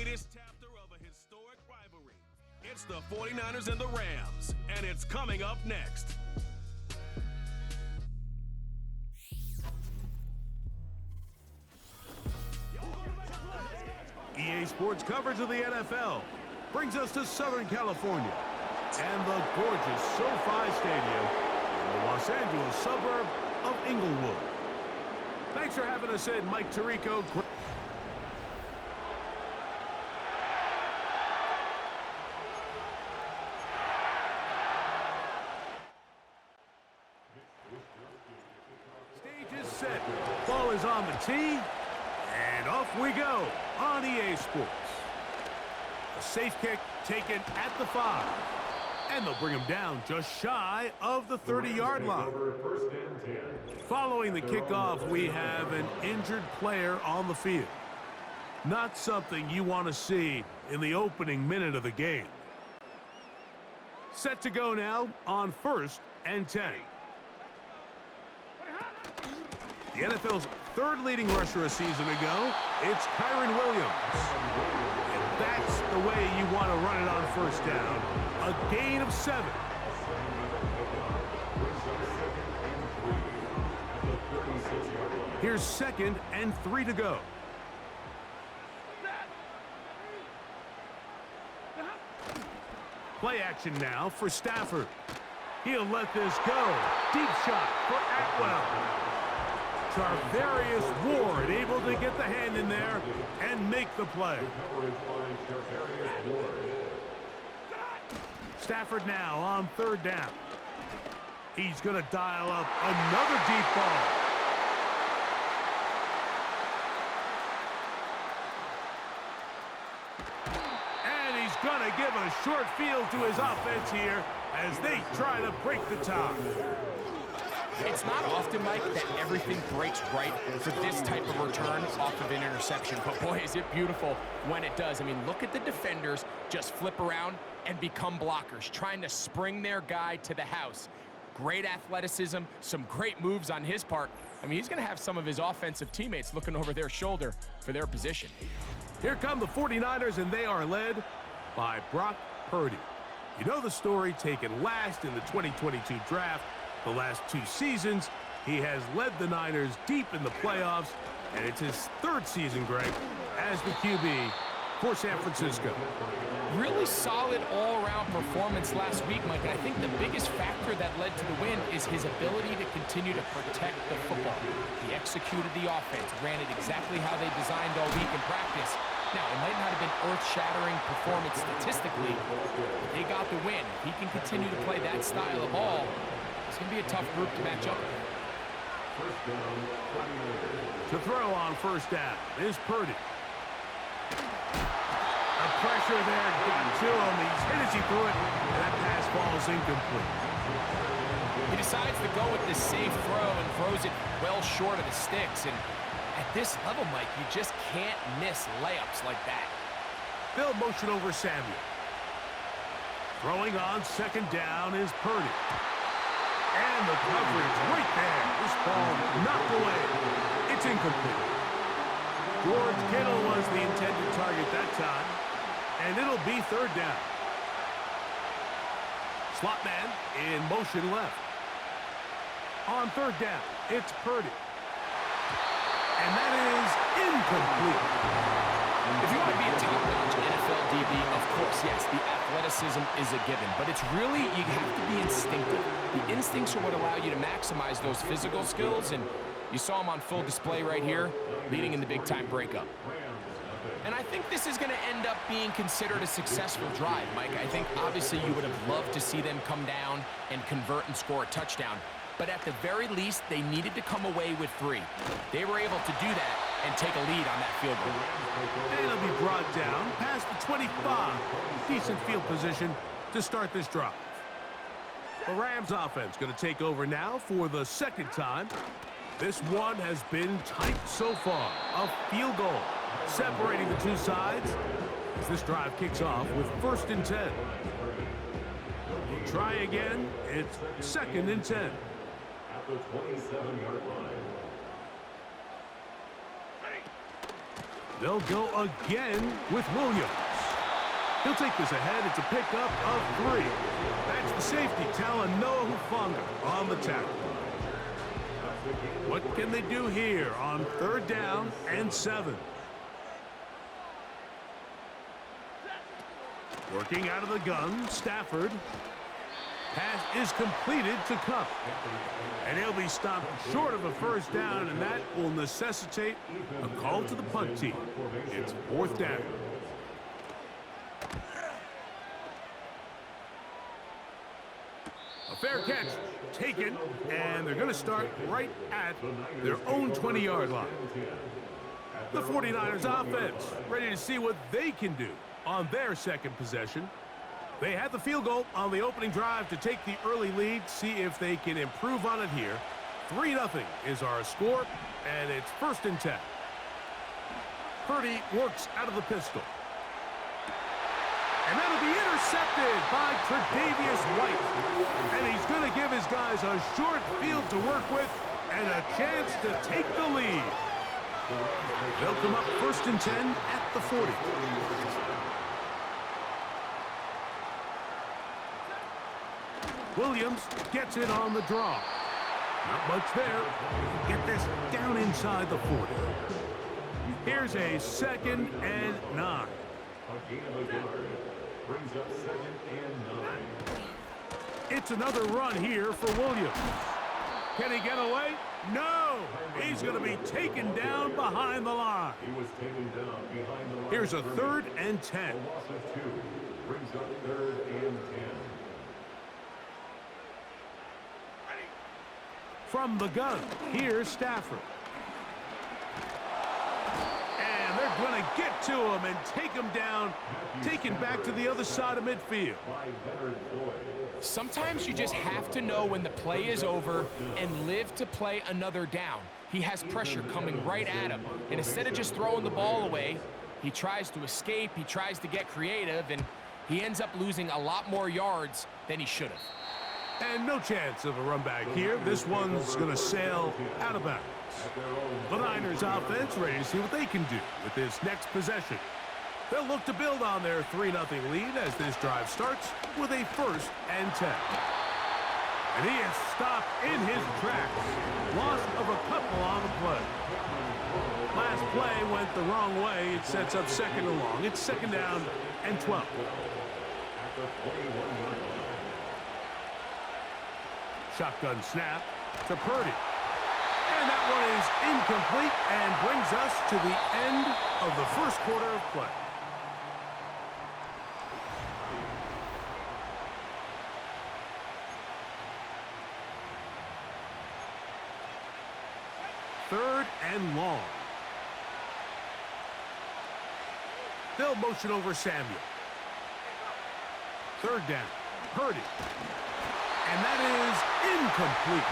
latest chapter of a historic rivalry. It's the 49ers and the Rams, and it's coming up next. EA Sports coverage of the NFL brings us to Southern California and the gorgeous SoFi Stadium in the Los Angeles suburb of Inglewood. Thanks for having us in, Mike Tirico. Stage is set. Ball is on the tee. And off we go on EA Sports. A safe kick taken at the 5. And they'll bring him down just shy of the 30-yard line. Following the kickoff, we have an injured player on the field. Not something you want to see in the opening minute of the game. Set to go now on 1st and 10. The NFL's third leading rusher a season ago, it's Kyron Williams. And that's the way you want to run it on 1st down. A gain of 7. Here's 2nd and 3 to go. Play action now for Stafford. He'll let this go. Deep shot for Atwell. Charvarius Ward able to get the hand in there and make the play. Stafford now on 3rd down. He's going to dial up another deep ball. And he's going to give a short field to his offense here as they try to break the tie. It's not often, Mike, that everything breaks right for this type of return off of an interception. But, boy, is it beautiful when it does. I mean, look at the defenders just flip around and become blockers, trying to spring their guy to the house. Great athleticism, some great moves on his part. I mean, he's going to have some of his offensive teammates looking over their shoulder for their position. Here come the 49ers, and they are led by Brock Purdy. You know the story, taken last in the 2022 draft. The last 2 seasons, he has led the Niners deep in the playoffs, and it's his 3rd season, Greg, as the QB for San Francisco. Really solid all-around performance last week, Mike, and I think the biggest factor that led to the win is his ability to continue to protect the football. He executed the offense, ran it exactly how they designed all week in practice. Now, it might not have been earth-shattering performance statistically, but they got the win. If he can continue to play that style of ball, it's going to be a tough group to match up with. To throw on 1st down is Purdy. The pressure there got to him. He's hit as he threw it, and that pass falls incomplete. He decides to go with this safe throw and throws it well short of the sticks. And at this level, Mike, you just can't miss layups like that. They'll motion over Samuel. Throwing on 2nd down is Purdy. And the coverage right there. This ball knocked away. It's incomplete. George Kittle was the intended target that time. And it'll be 3rd down. Slot man in motion left. On 3rd down, it's Purdy. And that is incomplete. If you want to be a top-notch NFL DB, of course, yes, the athleticism is a given. But it's really, you have to be instinctive. The instincts are what allow you to maximize those physical skills. And you saw him on full display right here, leading in the big-time breakup. And I think this is going to end up being considered a successful drive, Mike. I think, obviously, you would have loved to see them come down and convert and score a touchdown. But at the very least, they needed to come away with 3. They were able to do that and take a lead on that field goal. And it'll be brought down past the 25. Decent field position to start this drive. The Rams offense going to take over now for the 2nd time. This one has been tight so far. A field goal separating the 2 sides as this drive kicks off with 1st and 10. We'll try again. It's 2nd and 10. At the 27-yard line. They'll go again with Williams. He'll take this ahead. It's a pickup of 3. That's the safety, Talanoa Hufanga on the tackle. What can they do here on 3rd down and 7? Working out of the gun, Stafford. Pass is completed to Cup. And he'll be stopped short of a 1st down, and that will necessitate a call to the punt team. It's 4th down. A fair catch taken, and they're going to start right at their own 20-yard line. The 49ers offense ready to see what they can do on their 2nd possession. They had the field goal on the opening drive to take the early lead, see if they can improve on it here. 3-0 is our score, and it's 1st and 10. Purdy works out of the pistol. And that'll be intercepted by Tre'Davious White. And he's going to give his guys a short field to work with and a chance to take the lead. They'll come up 1st and 10 at the 40. Williams gets it on the draw. Not much there. Get this down inside the 40. Here's a 2nd and 9. Brings up 2nd and 9. It's another run here for Williams. Can he get away? No! He's going to be taken down behind the line. He was taken down behind the line. Here's a 3rd and 10. A loss of 2. Brings up 3rd and 10. From the gun, here's Stafford. And they're going to get to him and take him down, taken back to the other side of midfield. Sometimes you just have to know when the play is over and live to play another down. He has pressure coming right at him, and instead of just throwing the ball away, he tries to escape, he tries to get creative, and he ends up losing a lot more yards than he should have. And no chance of a run back here. This one's going to sail out of bounds. The Niners offense ready to see what they can do with this next possession. They'll look to build on their 3-0 lead as this drive starts with a 1st and 10. And he is stopped in his tracks. Loss of a couple on the play. Last play went the wrong way. It sets up 2nd and long. It's 2nd down and 12. Shotgun snap to Purdy. And that one is incomplete and brings us to the end of the 1st quarter of play. Third and long. They'll motion over Samuel. 3rd down. Purdy. And that is incomplete.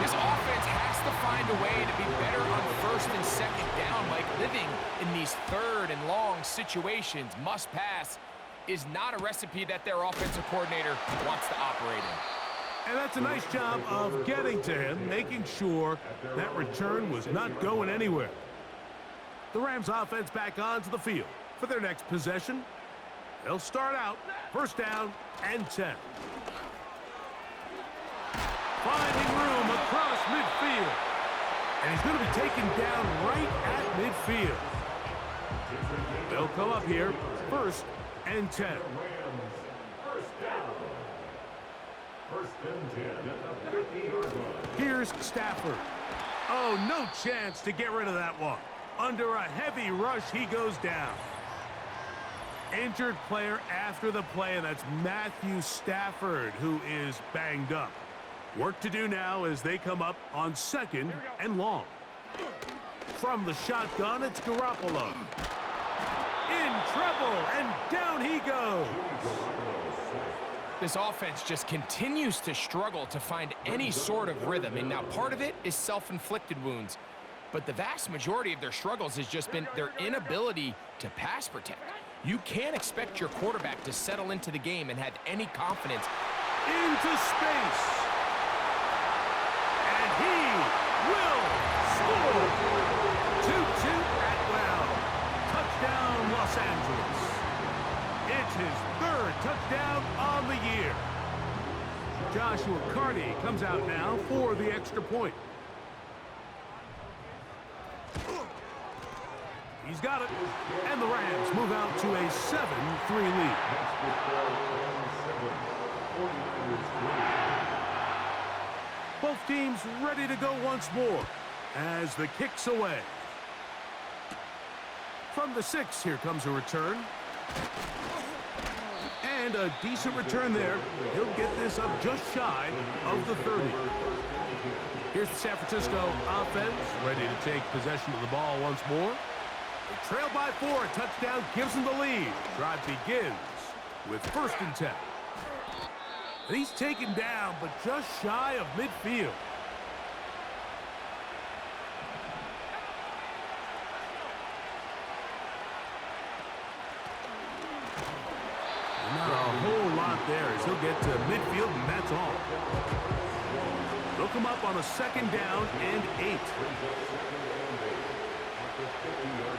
This offense has to find a way to be better on 1st and 2nd down. Like living in these 3rd and long situations, must pass, is not a recipe that their offensive coordinator wants to operate in. And that's a nice job of getting to him, making sure that return was not going anywhere. The Rams offense back onto the field for their next possession. They'll start out 1st down and 10. Finding room across midfield. And he's going to be taken down right at midfield. They'll come up here 1st and 10. Here's Stafford. Oh, no chance to get rid of that one. Under a heavy rush, he goes down. Injured player after the play, and that's Matthew Stafford, who is banged up. Work to do now as they come up on 2nd and long. From the shotgun, it's Garoppolo. In trouble, and down he goes. This offense just continues to struggle to find any sort of rhythm. And now part of it is self-inflicted wounds. But the vast majority of their struggles has just been their inability to pass protect. You can't expect your quarterback to settle into the game and have any confidence. Into space. He will score. 2-2 Atwell. That's his third touchdown on the year. Joshua Carney comes out now for the extra point. He's got it. And the Rams move out to a 7-3 lead. Both teams ready to go once more as the kick's away. From the 6, here comes a return. And a decent return there. He'll get this up just shy of the 30. Here's the San Francisco offense, ready to take possession of the ball once more. They trail by 4, a touchdown gives them the lead. Drive begins with 1st and 10. And he's taken down, but just shy of midfield. Not a whole lot there as he'll get to midfield, and that's all. They'll come up on a 2nd down and 8.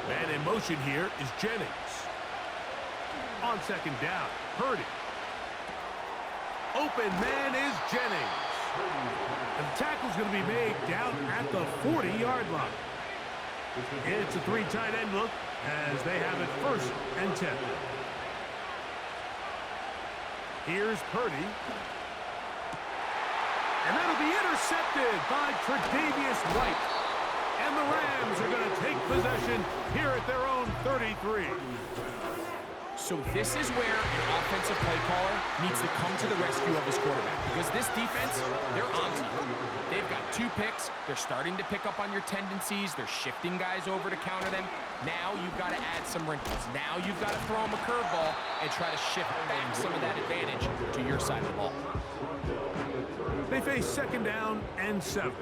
Man in motion here is Jennings. On 2nd down, Purdy. Open man is Jennings. And the tackle's going to be made down at the 40-yard line. It's a 3 tight end look as they have it 1st and 10. Here's Purdy. And that'll be intercepted by Tre'Davious White. And the Rams are going to take possession here at their own 33. So this is where an offensive play caller needs to come to the rescue of his quarterback. Because this defense, they're on to you. They've got 2 picks. They're starting to pick up on your tendencies. They're shifting guys over to counter them. Now you've got to add some wrinkles. Now you've got to throw them a curveball and try to shift back some of that advantage to your side of the ball. They face 2nd down and 7.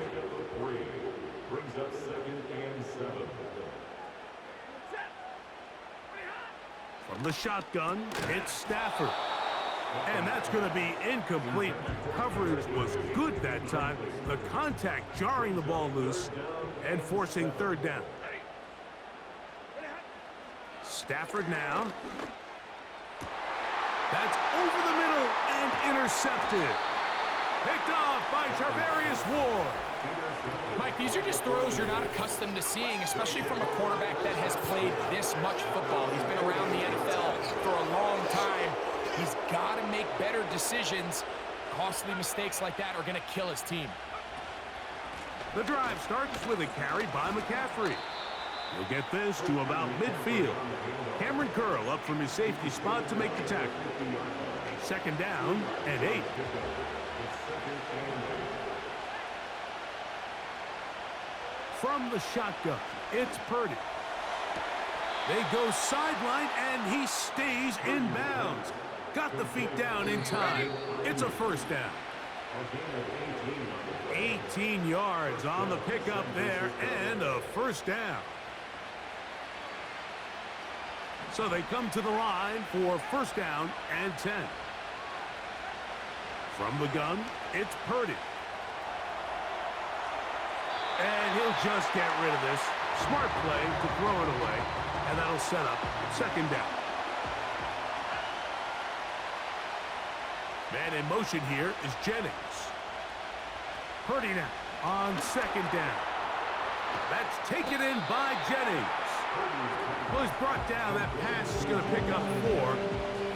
Brings up 2nd and 7. From the shotgun, it's Stafford. And that's going to be incomplete. Coverage was good that time. The contact jarring the ball loose and forcing 3rd down. Stafford now. That's over the middle and intercepted. Picked off by Charvarius Ward. Mike, these are just throws you're not accustomed to seeing, especially from a quarterback that has played this much football. He's been around the NFL for a long time. He's got to make better decisions. Costly mistakes like that are going to kill his team. The drive starts with a carry by McCaffrey. He'll get this to about midfield. Cameron Curl up from his safety spot to make the tackle. 2nd down and 8. From the shotgun, it's Purdy. They go sideline, and he stays in bounds. Got the feet down in time. It's a 1st down. 18 yards on the pickup there, and a 1st down. So they come to the line for 1st down and 10. From the gun, it's Purdy. And he'll just get rid of this. Smart play to throw it away, and that'll set up 2nd down. Man in motion here is Jennings. Purdy now on 2nd down. That's taken in by Jennings. Well, he's brought down. That pass is going to pick up 4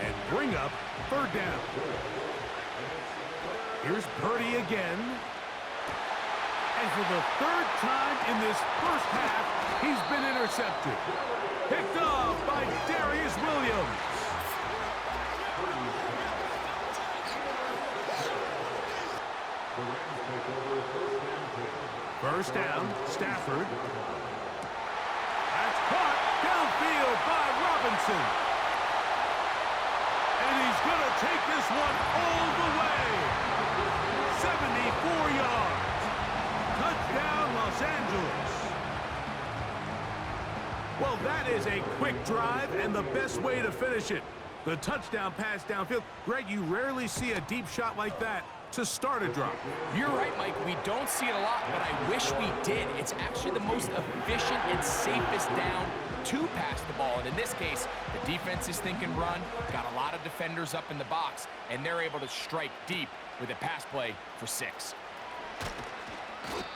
and bring up 3rd down. Here's Purdy again. And for the 3rd time in this 1st half, he's been intercepted. Picked off by Darius Williams. First down, Stafford. That's caught downfield by Robinson. And he's going to take this one all the way. 74 yards. Touchdown, Los Angeles. Well, that is a quick drive and the best way to finish it. The touchdown pass downfield. Greg, you rarely see a deep shot like that to start a drive. You're right, Mike. We don't see it a lot, but I wish we did. It's actually the most efficient and safest down to pass the ball. And in this case, the defense is thinking run, got a lot of defenders up in the box, and they're able to strike deep with a pass play for 6.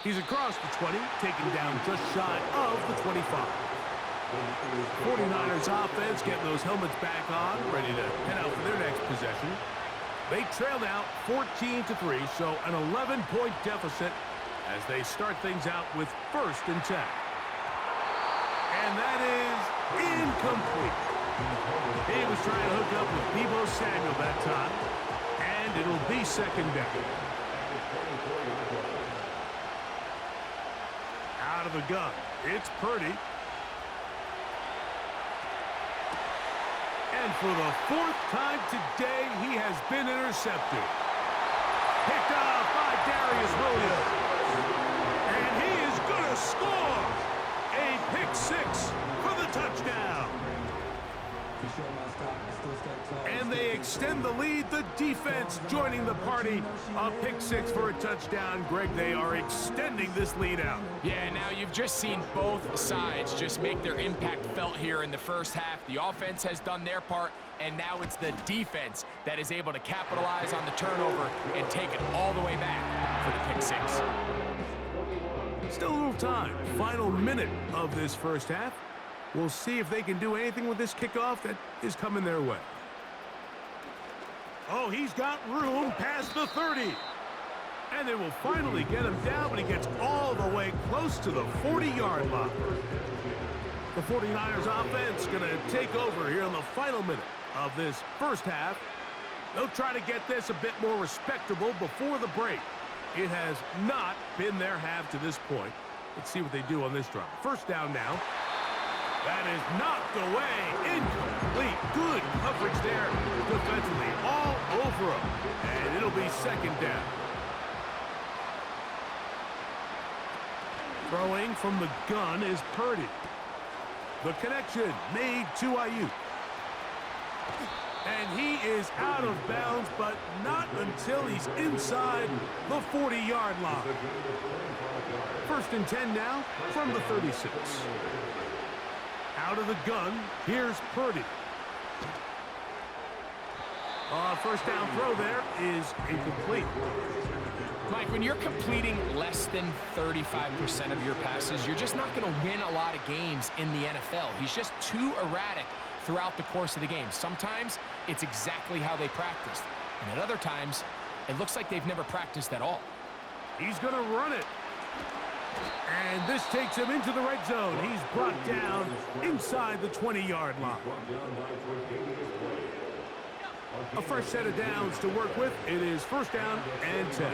He's across the 20, taken down just shy of the 25. 49ers offense getting those helmets back on, ready to head out for their next possession. They trail now 14-3, so an 11-point deficit as they start things out with 1st and 10. And that is incomplete. He was trying to hook up with Deebo Samuel that time, and it'll be 2nd down. Out of the gun, it's Purdy. And for the 4th time today, he has been intercepted. Picked off by Darius Williams. And he is going to score a pick 6 for the touchdown. And they extend the lead. The defense joining the party. A pick 6 for a touchdown. Greg, they are extending this lead out. Yeah, now you've just seen both sides just make their impact felt here in the first half. The offense has done their part, and now it's the defense that is able to capitalize on the turnover and take it all the way back for the pick 6. Still a little time. Final minute of this first half. We'll see if they can do anything with this kickoff that is coming their way. Oh, he's got room past the 30. And they will finally get him down, but he gets all the way close to the 40-yard line. The 49ers offense going to take over here in the final minute of this first half. They'll try to get this a bit more respectable before the break. It has not been their half to this point. Let's see what they do on this drive. 1st down now. That is knocked away. Incomplete. Good coverage there defensively. All over him. And it'll be 2nd down. Throwing from the gun is Purdy. The connection made to Ayuk. And he is out of bounds, but not until he's inside the 40-yard line. 1st and 10 now from the 36. Out of the gun, here's Purdy. 1st down throw there is incomplete. Mike, when you're completing less than 35% of your passes, you're just not going to win a lot of games in the NFL. He's just too erratic throughout the course of the game. Sometimes it's exactly how they practiced, and at other times it looks like they've never practiced at all. He's going to run it. And this takes him into the red zone. He's brought down inside the 20-yard line. A fresh set of downs to work with. It is 1st down and 10.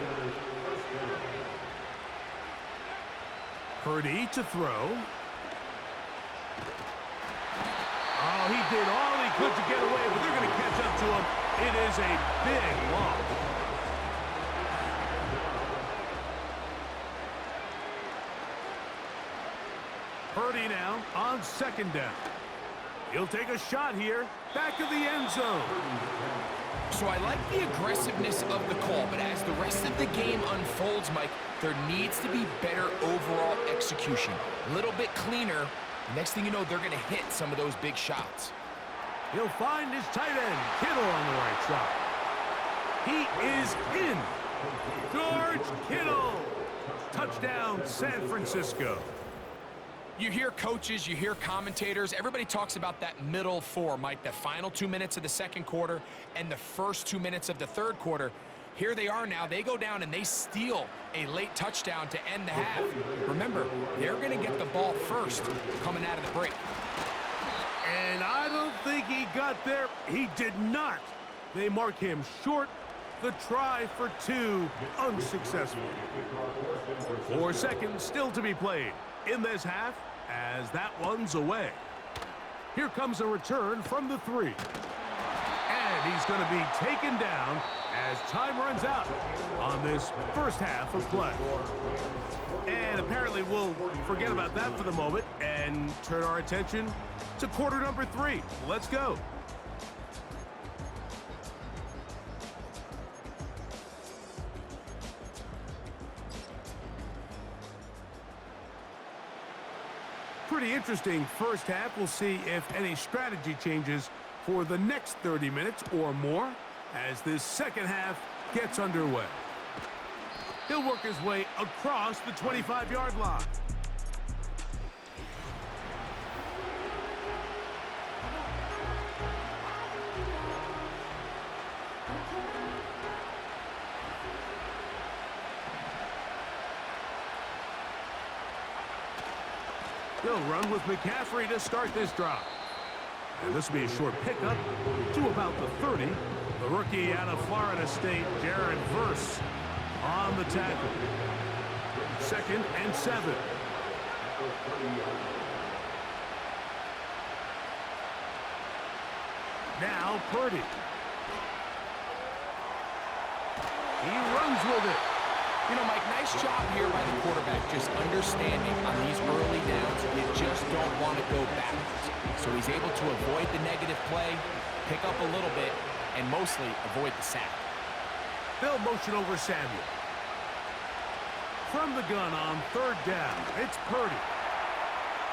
Purdy to throw. Oh, he did all he could to get away, but they're going to catch up to him. It is a big loss. Purdy now on 2nd down. He'll take a shot here, back of the end zone. So I like the aggressiveness of the call, but as the rest of the game unfolds, Mike, there needs to be better overall execution. A little bit cleaner. Next thing you know, they're going to hit some of those big shots. He'll find his tight end, Kittle, on the right side. He is in. George Kittle. Touchdown, San Francisco. You hear coaches, you hear commentators, everybody talks about that middle 4, Mike, the final 2 minutes of the 2nd quarter and the first 2 minutes of the 3rd quarter. Here they are now. They go down and they steal a late touchdown to end the half. Remember, they're going to get the ball first coming out of the break. And I don't think he got there. He did not. They mark him short. The try for 2 unsuccessful. 4 seconds still to be played in this half as that one's away. Here comes a return from the 3. And he's going to be taken down as time runs out on this first half of play. And apparently we'll forget about that for the moment and turn our attention to quarter number 3. Let's go. Pretty interesting first half. We'll see if any strategy changes for the next 30 minutes or more as this second half gets underway. He'll work his way across the 25-yard line. He'll run with McCaffrey to start this drive. And this will be a short pickup to about the 30. The rookie out of Florida State, Jared Verse, on the tackle. 2nd and 7. Now Purdy. He runs with it. You know, Mike, nice job here by the quarterback, just understanding on these early downs, you just don't want to go backwards. So he's able to avoid the negative play, pick up a little bit, and mostly avoid the sack. They'll motion over Samuel. From the gun on 3rd down, it's Purdy.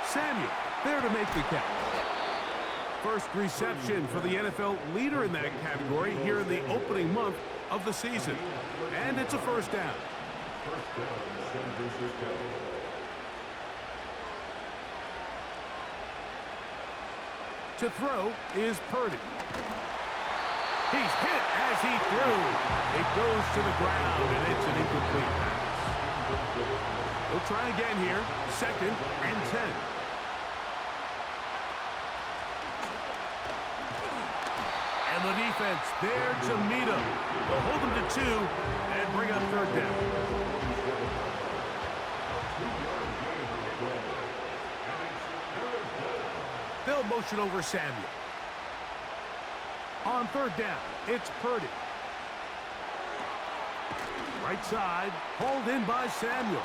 Samuel there to make the catch. First reception for the NFL leader in that category here in the opening month of the season. And it's a first down. To throw is Purdy. He's hit as he threw. It goes to the ground, and it's an incomplete pass. He'll try again here. 2nd and 10. And the defense there to meet him. They'll hold him to 2 and bring up 3rd down. They'll motion over Samuel. On 3rd down, it's Purdy. Right side, hauled in by Samuel.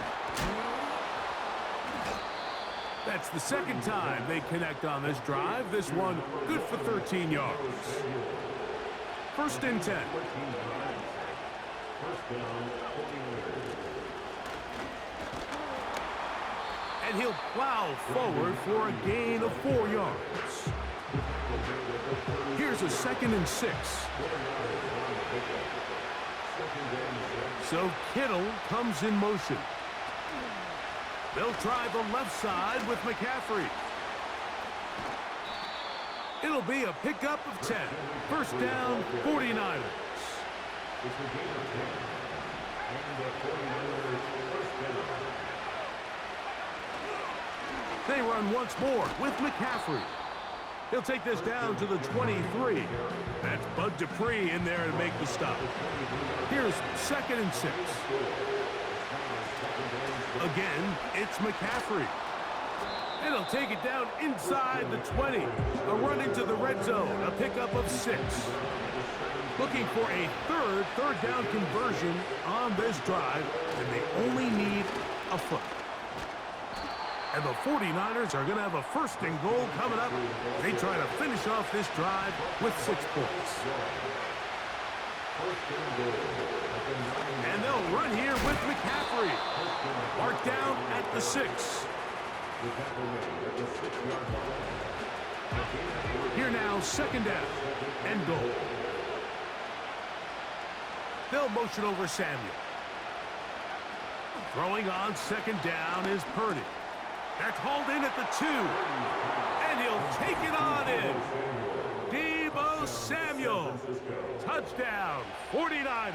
That's the 2nd time they connect on this drive. This one good for 13 yards. 1st and 10. And he'll plow forward for a gain of 4 yards. Here's a 2nd and 6. So Kittle comes in motion. They'll try the left side with McCaffrey. It'll be a pickup of 10. First down, 49ers. They run once more with McCaffrey. He'll take this down to the 23. That's Bud Dupree in there to make the stop. Here's 2nd and 6. Again, it's McCaffrey. And he'll take it down inside the 20. A run into the red zone, a pickup of 6. Looking for a third down conversion on this drive, and they only need a foot. And the 49ers are going to have a 1st and goal coming up. They try to finish off this drive with 6 points. And they'll run here with McCaffrey. Marked down at the 6. Here now, 2nd down and goal. They'll motion over Samuel. Throwing on 2nd down is Purdy. That's hauled in at the 2. And he'll take it on in. Deebo Samuel. Touchdown, 49ers.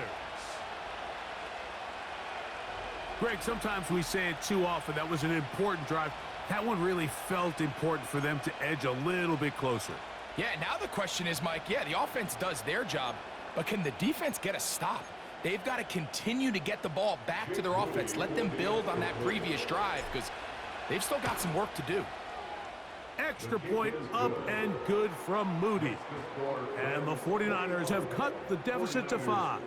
Greg, sometimes we say it too often. That was an important drive. That one really felt important for them to edge a little bit closer. Yeah, now the question is, Mike, yeah, the offense does their job, but can the defense get a stop? They've got to continue to get the ball back to their offense. Let them build on that previous drive because they've still got some work to do. Extra point up and good from Moody. And the 49ers have cut the deficit to 5.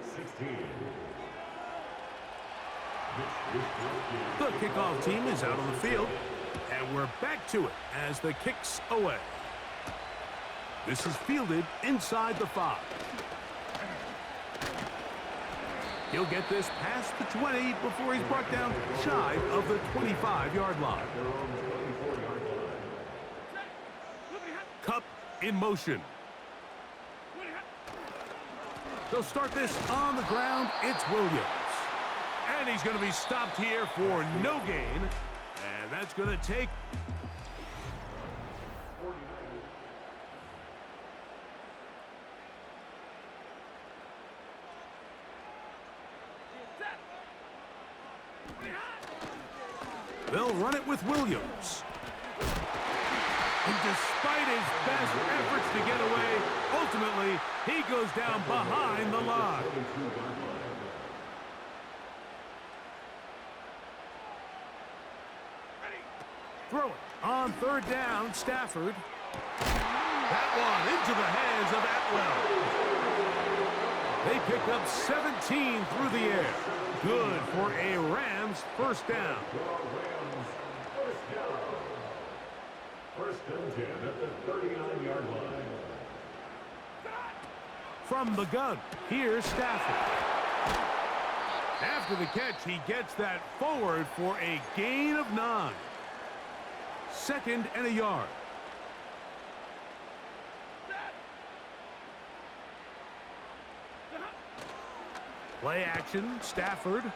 The kickoff team is out on the field, and we're back to it as the kick's away. This is fielded inside the 5. He'll get this past the 20 before he's brought down shy of the 25-yard line. in motion. They'll start this on the ground. It's Williams. And he's going to be stopped here for no gain. And that's going to take... They'll run it with Williams. And despite his best efforts to get away, ultimately, he goes down behind the line. Throw it on third down, Stafford. That one into the hands of Atwell. They pick up 17 through the air. Good for a Rams first down. First and 10 at the 39-yard line. From the gun, here's Stafford. After the catch, he gets that forward for a gain of 9. 2nd and a yard. Play action, Stafford. And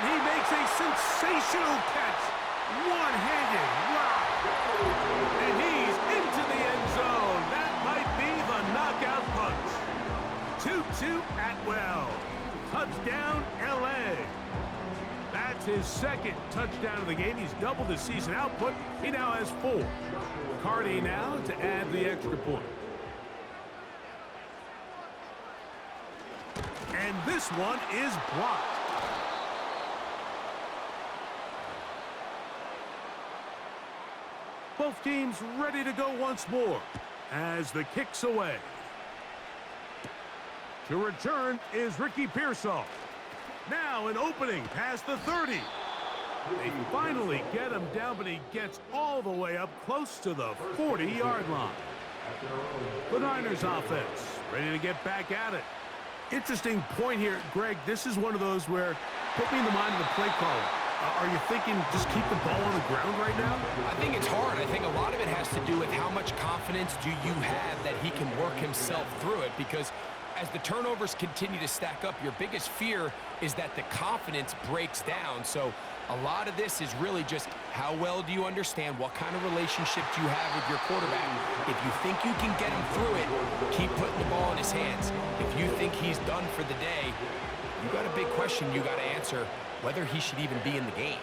he makes a sensational catch. One-handed. Wow. And he's into the end zone. That might be the knockout punch. 2-2 Atwell. Touchdown, L.A. That's his 2nd touchdown of the game. He's doubled his season output. He now has 4. Cardi now to add the extra point. And this one is blocked. Both teams ready to go once more as the kick's away. To return is Ricky Pearsall. Now an opening past the 30. They finally get him down, but he gets all the way up close to the 40-yard line. The Niners offense ready to get back at it. Interesting point here, Greg. This is one of those where, put me in the mind of the play caller. Are you thinking just keep the ball on the ground right now? I think it's hard. I think a lot of it has to do with how much confidence do you have that he can work himself through it, because as the turnovers continue to stack up, your biggest fear is that the confidence breaks down. So a lot of this is really just how well do you understand, what kind of relationship do you have with your quarterback. If you think you can get him through it, keep putting the ball in his hands. If you think he's done for the day, you got a big question you got to answer, whether he should even be in the game.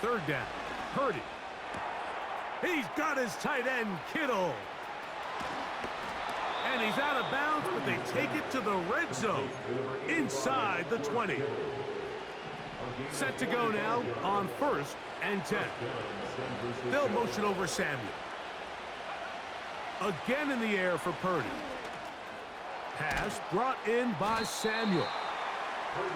3rd down, Purdy. He's got his tight end, Kittle. And he's out of bounds, but they take it to the red zone, inside the 20. Set to go now on 1st and 10. They'll motion over Samuel. Again in the air for Purdy. Pass brought in by Samuel.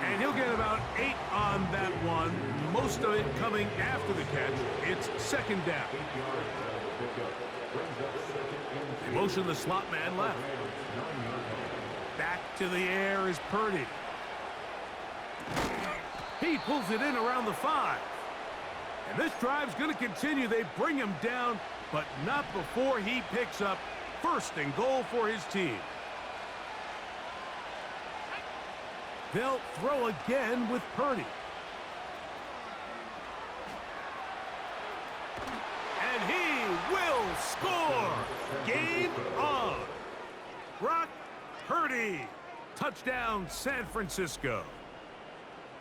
And he'll get about 8 on that one, most of it coming after the catch. It's 2nd down. They motion the slot man left. Back to the air is Purdy. He pulls it in around the 5. And this drive's going to continue. They bring him down, but not before he picks up 1st and goal for his team. They'll throw again with Purdy. And he will score. Game on. Brock Purdy. Touchdown, San Francisco.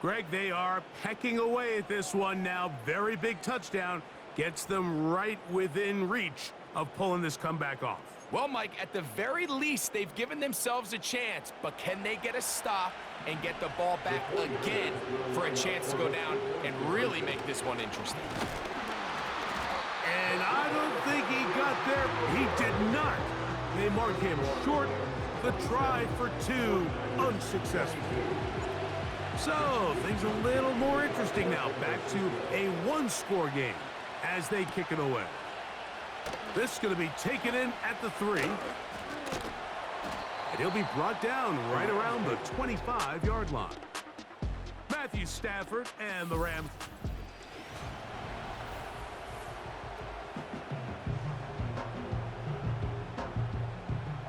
Greg, they are pecking away at this one now. Very big touchdown. Gets them right within reach of pulling this comeback off. Well, Mike, at the very least, they've given themselves a chance, but can they get a stop and get the ball back again for a chance to go down and really make this one interesting? And I don't think he got there. He did not. They mark him short. The try for 2, unsuccessful. So, things a little more interesting now. Back to a 1-score game as they kick it away. This is going to be taken in at the 3. And he'll be brought down right around the 25-yard line. Matthew Stafford and the Rams.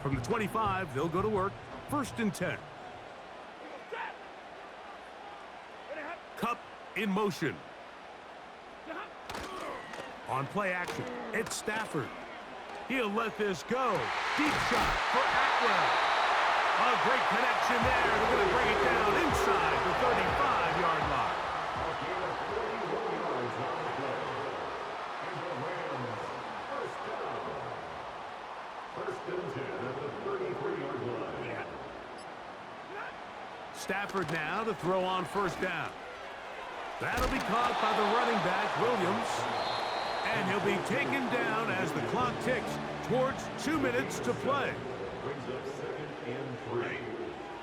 From the 25, they'll go to work. 1st and 10. Cup in motion. On play action, it's Stafford. He'll let this go. Deep shot for Atwell. A great connection there. They're going to bring it down inside the 35-yard line. Stafford now to throw on 1st down. That'll be caught by the running back, Williams. And he'll be taken down as the clock ticks towards 2 minutes to play. Brings up 2nd and 3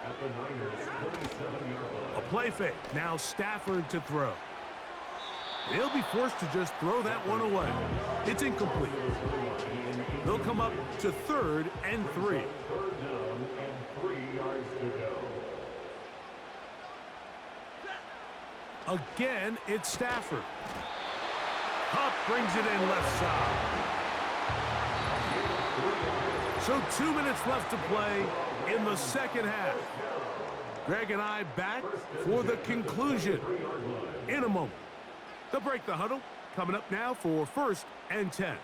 at the Niners' 27-yard line. A play fake. Now Stafford to throw. He'll be forced to just throw that one away. It's incomplete. They'll come up to 3rd and 3. 3rd down and 3 yards to go. Again, it's Stafford. Hupp brings it in left side. So 2 minutes left to play in the 2nd half. Greg and I back for the conclusion in a moment. They'll break the huddle. Coming up now for 1st and 10.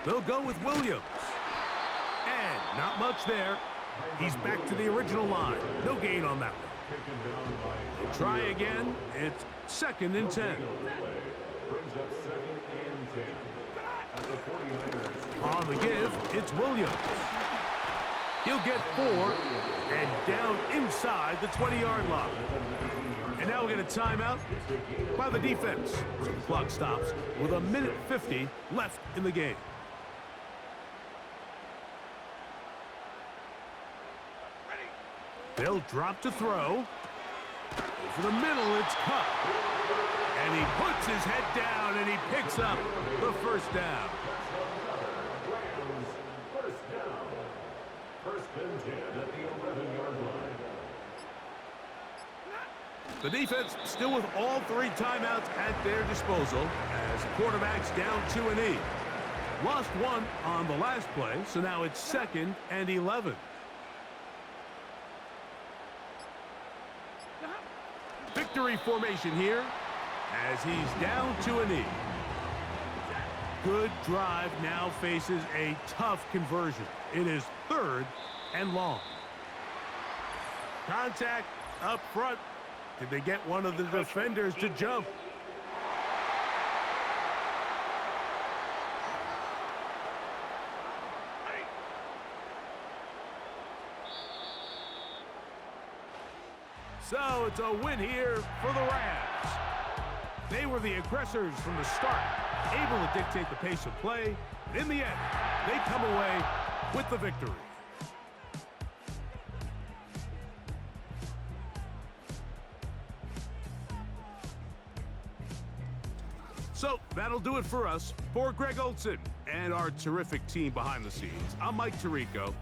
They'll go with Williams. And not much there. He's back to the original line. No gain on that one. They'll try again. It's 2nd and 10. Brings up 2nd and 10 at the 49ers. On the give, it's Williams. He'll get 4 and down inside the 20-yard line. And now we'll get a timeout by the defense. So the clock stops with 1:50 left in the game. They'll drop to throw. For the middle, it's Cup. And he puts his head down and he picks up the 1st down. Rams, 1st down. 1st and 10 at the 11-yard line. The defense still with all 3 timeouts at their disposal as quarterback's down 2 and 8. Lost 1 on the last play, so now it's 2nd and 11. Victory formation here as he's down 2 and 8. Good drive now faces a tough conversion. It is 3rd and long. Contact up front. Did they get one of the defenders to jump? So it's a win here for the Rams. They were the aggressors from the start, able to dictate the pace of play. And in the end, they come away with the victory. So that'll do it for us. For Greg Olson and our terrific team behind the scenes, I'm Mike Tirico.